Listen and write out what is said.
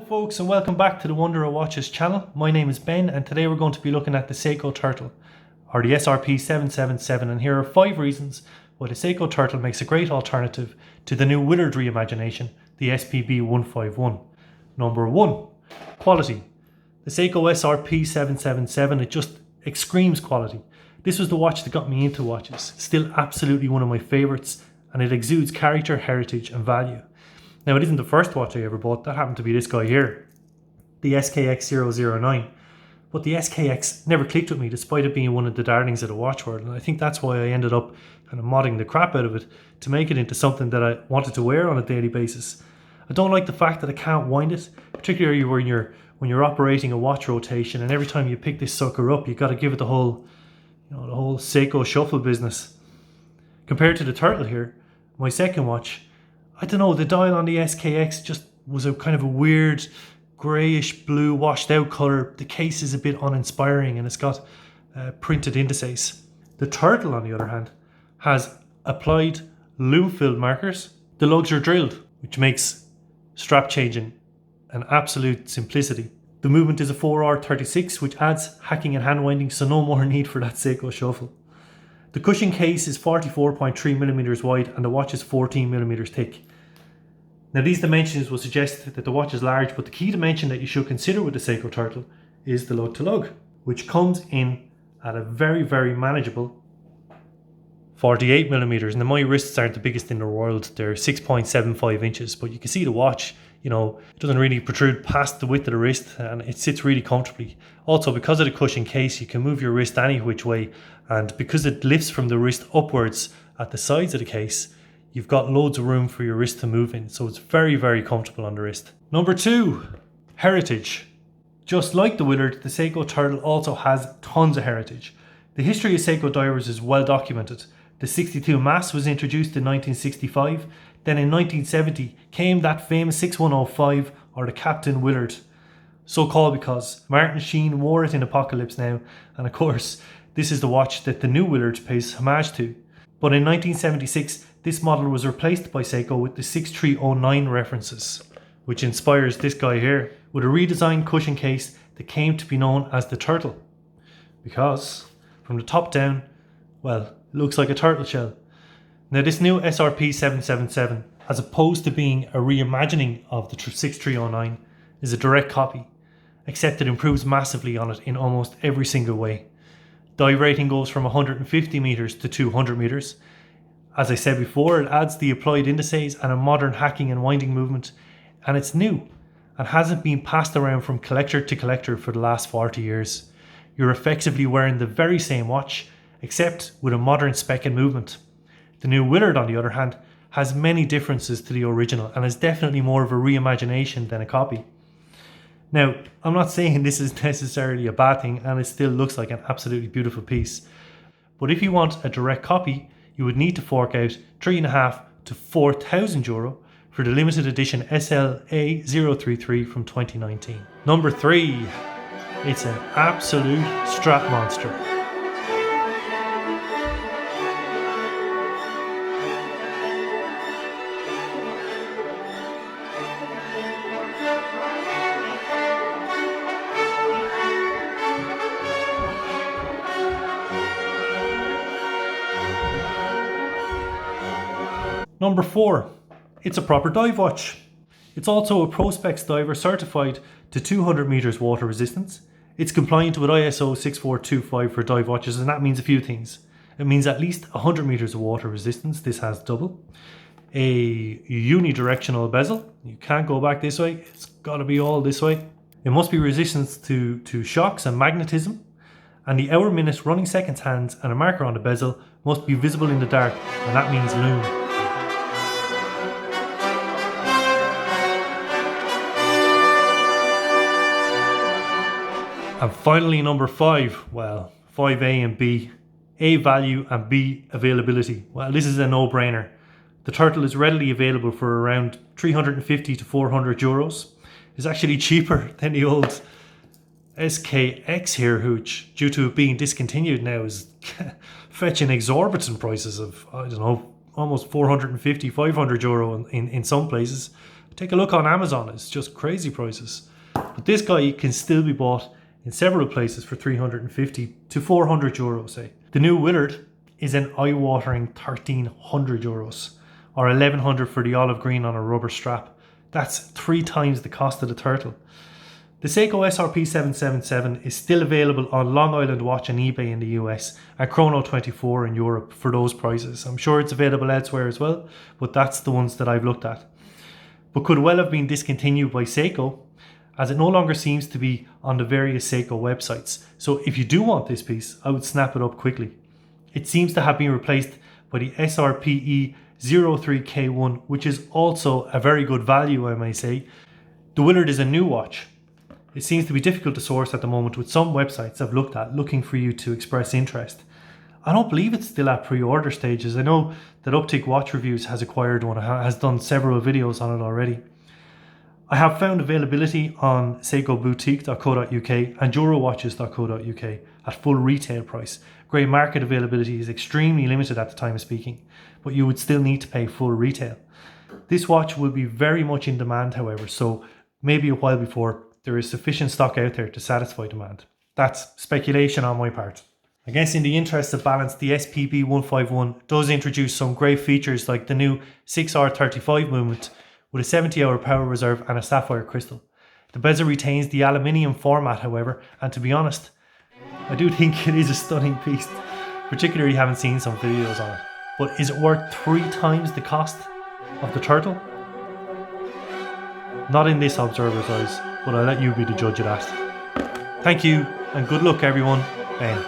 folks, and welcome back to the Wonder of Watches channel. My name is Ben, and today we're going to be looking at the Seiko Turtle, or the SRP777, and here are 5 reasons why the Seiko Turtle makes a great alternative to the new Willard reimagination, the SPB151. Number 1. Quality. The Seiko SRP777, it just screams quality. This was the watch that got me into watches. Still absolutely one of my favourites, and it exudes character, heritage and value. Now, it isn't the first watch I ever bought. That happened to be this guy here, the SKX009. But the SKX never clicked with me, despite it being one of the darlings of the watch world. And I think that's why I ended up kind of modding the crap out of it to make it into something that I wanted to wear on a daily basis. I don't like the fact that I can't wind it, particularly when you're operating a watch rotation, and every time you pick this sucker up, you got to give it the whole Seiko shuffle business. Compared to the Turtle here, my second watch, I don't know, the dial on the SKX just was a kind of a weird greyish blue washed out colour. The case is a bit uninspiring and it's got printed indices. The Turtle, on the other hand, has applied lume filled markers. The lugs are drilled, which makes strap changing an absolute simplicity. The movement is a 4R36, which adds hacking and hand winding, so no more need for that Seiko shuffle. The cushion case is 44.3mm wide and the watch is 14mm thick. Now, these dimensions will suggest that the watch is large, but the key dimension that you should consider with the Seiko Turtle is the lug to lug, which comes in at a very, very manageable 48mm. Now, my wrists aren't the biggest in the world, they're 6.75 inches, but you can see the watch, it doesn't really protrude past the width of the wrist and it sits really comfortably. Also, because of the cushion case, you can move your wrist any which way, and because it lifts from the wrist upwards at the sides of the case, you've got loads of room for your wrist to move in, so it's very, very comfortable on the wrist. Number 2, heritage. Just like the Willard, the Seiko Turtle also has tons of heritage. The history of Seiko divers is well documented. The 62 Mass was introduced in 1965. Then in 1970 came that famous 6105, or the Captain Willard. So called because Martin Sheen wore it in Apocalypse Now, and of course this is the watch that the new Willard pays homage to. But in 1976 this model was replaced by Seiko with the 6309 references, which inspires this guy here, with a redesigned cushion case that came to be known as the Turtle. Because from the top down, well, it looks like a turtle shell. Now, this new SRP777, as opposed to being a reimagining of the 6309, is a direct copy, except it improves massively on it in almost every single way. Dive rating goes from 150 meters to 200 meters. As I said before, it adds the applied indices and a modern hacking and winding movement, and it's new and hasn't been passed around from collector to collector for the last 40 years. You're effectively wearing the very same watch, except with a modern spec and movement. The new Willard, on the other hand, has many differences to the original and is definitely more of a reimagination than a copy. Now, I'm not saying this is necessarily a bad thing, and it still looks like an absolutely beautiful piece. But if you want a direct copy, you would need to fork out €3,500 to €4,000 for the limited edition SLA033 from 2019. Number 3. It's an absolute strap monster. Number 4, it's a proper dive watch. It's also a Prospex diver certified to 200 meters water resistance. It's compliant with ISO 6425 for dive watches, and that means a few things. It means at least 100 meters of water resistance. This has double. A unidirectional bezel. You can't go back this way. It's got to be all this way. It must be resistant to shocks and magnetism. And the hour, minute, running seconds hands and a marker on the bezel must be visible in the dark, and that means lume. And finally, number 5, well, 5A and B. A, value, and B, availability. Well, this is a no-brainer. The Turtle is readily available for around 350 to 400 euros. It's actually cheaper than the old SKX here, which, due to it being discontinued now, is fetching exorbitant prices of, I don't know, almost 450, 500 euro in some places. Take a look on Amazon, it's just crazy prices. But this guy can still be bought in several places for 350 to 400 euros, say. The new Willard is an eye-watering 1300 euros, or 1100 for the olive green on a rubber strap. That's 3 times the cost of the Turtle. The Seiko SRP777 is still available on Long Island Watch and eBay in the US and Chrono24 in Europe for those prices. I'm sure it's available elsewhere as well, but that's the ones that I've looked at. But could well have been discontinued by Seiko, as it no longer seems to be on the various Seiko websites. So if you do want this piece, I would snap it up quickly. It seems to have been replaced by the SRPE03K1, which is also a very good value, I may say. The Willard is a new watch. It seems to be difficult to source at the moment, with some websites I've looked at looking for you to express interest. I don't believe it's still at pre-order stages. I know that Uptick Watch Reviews has acquired one, has done several videos on it already. I have found availability on seikoboutique.co.uk and eurowatches.co.uk at full retail price. Grey market availability is extremely limited at the time of speaking, but you would still need to pay full retail. This watch will be very much in demand, however, so maybe a while before there is sufficient stock out there to satisfy demand. That's speculation on my part. I guess in the interest of balance, the SPB151 does introduce some great features like the new 6R35 movement with a 70-hour power reserve and a sapphire crystal. The bezel retains the aluminium format, however, and to be honest, I do think it is a stunning piece, particularly having seen some videos on it. But is it worth 3 times the cost of the Turtle? Not in this observer's eyes, but I'll let you be the judge of that. Thank you, and good luck everyone. Ben.